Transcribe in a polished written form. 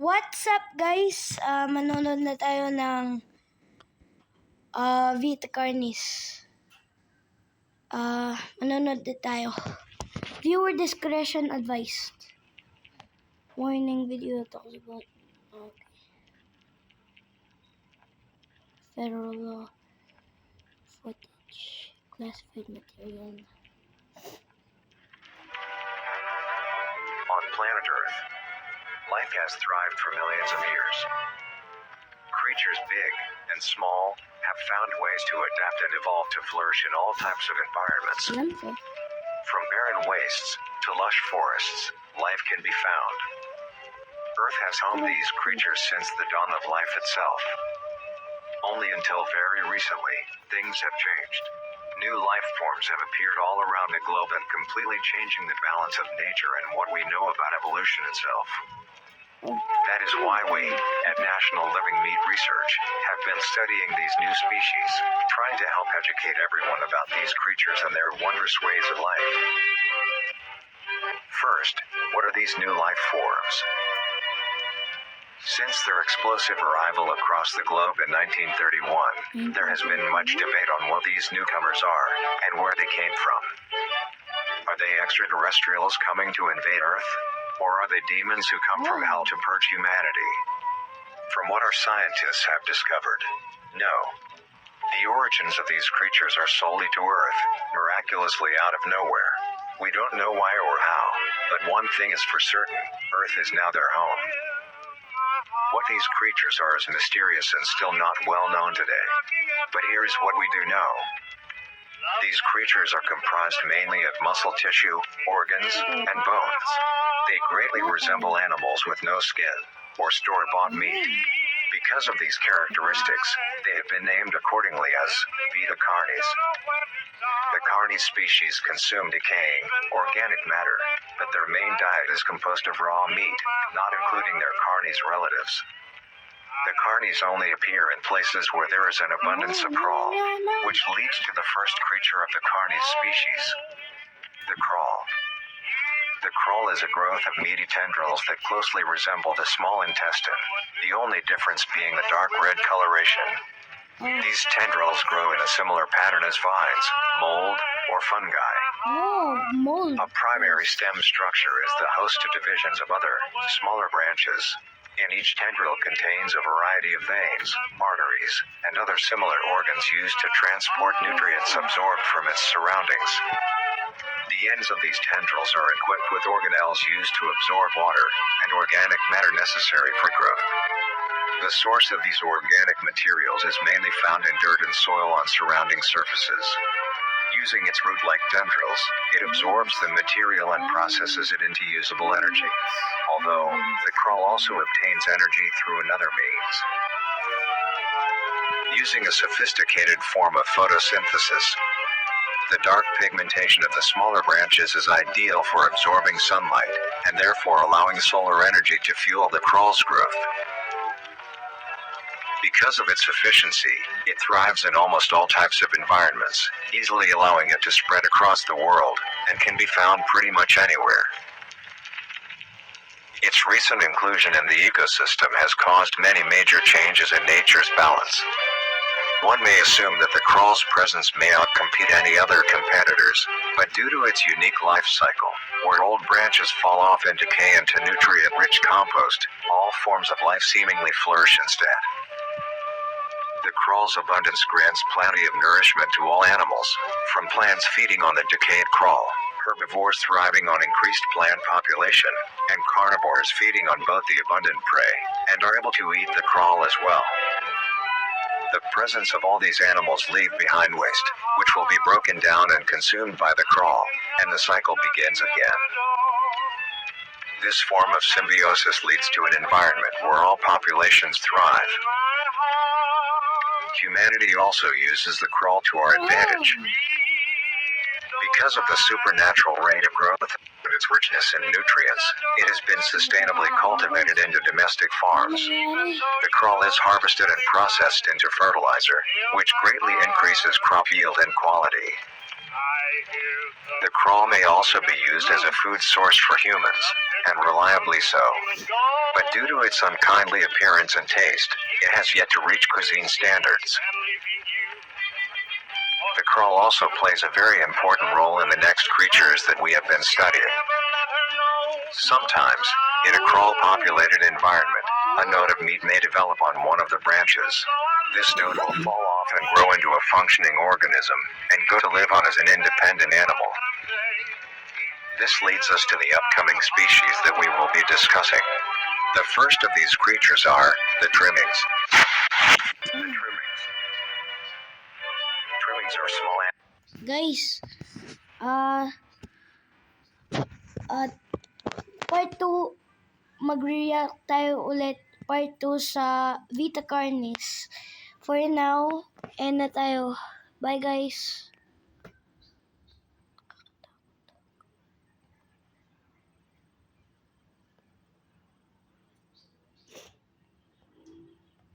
What's up guys? Manonood na tayo ng Vita carnis. Manonood na tayo. Viewer discretion advised. Warning video talks about federal law footage, classified material. On planet Earth, life has thrived for millions of years. Creatures big and small have found ways to adapt and evolve to flourish in all types of environments. From barren wastes to lush forests, life can be found. Earth has homed these creatures since the dawn of life itself. Only until very recently, things have changed. New life forms have appeared all around the globe and completely changing the balance of nature and what we know about evolution itself. That is why we, at National Living Meat Research, have been studying these new species, trying to help educate everyone about these creatures and their wondrous ways of life. First, what are these new life forms? Since their explosive arrival across the globe in 1931, there has been much debate on what these newcomers are and where they came from. Are they extraterrestrials coming to invade Earth? Or are they demons who come from hell to purge humanity? From what our scientists have discovered, no. The origins of these creatures are solely to Earth, miraculously out of nowhere. We don't know why or how, but one thing is for certain, Earth is now their home. What these creatures are is mysterious and still not well known today. But here is what we do know. These creatures are comprised mainly of muscle tissue, organs, and bones. They greatly resemble animals with no skin, or store-bought meat. Because of these characteristics, they have been named accordingly as Vita carnis. The carnis species consume decaying, organic matter, but their main diet is composed of raw meat, not including their carnis relatives. The carnis only appear in places where there is an abundance of crawl, which leads to the first creature of the carnis species, the crawl. The crawl is a growth of meaty tendrils that closely resemble the small intestine, the only difference being the dark red coloration. These tendrils grow in a similar pattern as vines, mold, or fungi. Mold. A primary stem structure is the host to divisions of other, smaller branches. In each tendril contains a variety of veins, arteries, and other similar organs used to transport nutrients absorbed from its surroundings. The ends of these tendrils are equipped with organelles used to absorb water and organic matter necessary for growth. The source of these organic materials is mainly found in dirt and soil on surrounding surfaces. Using its root-like tendrils, it absorbs the material and processes it into usable energy, although the crawl also obtains energy through another means. Using a sophisticated form of photosynthesis, the dark pigmentation of the smaller branches is ideal for absorbing sunlight, and therefore allowing solar energy to fuel the crawl's growth. Because of its efficiency, it thrives in almost all types of environments, easily allowing it to spread across the world, and can be found pretty much anywhere. Its recent inclusion in the ecosystem has caused many major changes in nature's balance. One may assume that the crawl's presence may outcompete any other competitors, but due to its unique life cycle, where old branches fall off and decay into nutrient-rich compost, all forms of life seemingly flourish instead. The crawl's abundance grants plenty of nourishment to all animals, from plants feeding on the decayed crawl, herbivores thriving on increased plant population, and carnivores feeding on both the abundant prey, and are able to eat the crawl as well. The presence of all these animals leave behind waste, which will be broken down and consumed by the crawl, and the cycle begins again. This form of symbiosis leads to an environment where all populations thrive. Humanity also uses the crawl to our advantage. Because of the supernatural rate of growth and its richness in nutrients, it has been sustainably cultivated into domestic farms. The crawl is harvested and processed into fertilizer, which greatly increases crop yield and quality. The crawl may also be used as a food source for humans, and reliably so. but due to its unkindly appearance and taste, it has yet to reach cuisine standards. The crow also plays a very important role in the next creatures that we have been studying. Sometimes, in a crow-populated environment, a node of meat may develop on one of the branches. This node will fall off and grow into a functioning organism, and go to live on as an independent animal. This leads us to the upcoming species that we will be discussing. The first of these creatures are the trimmings. The trimmings are small Guys, part 2, mag-react tayo ulit part 2 sa Vita carnis. For now, end na tayo. Bye guys.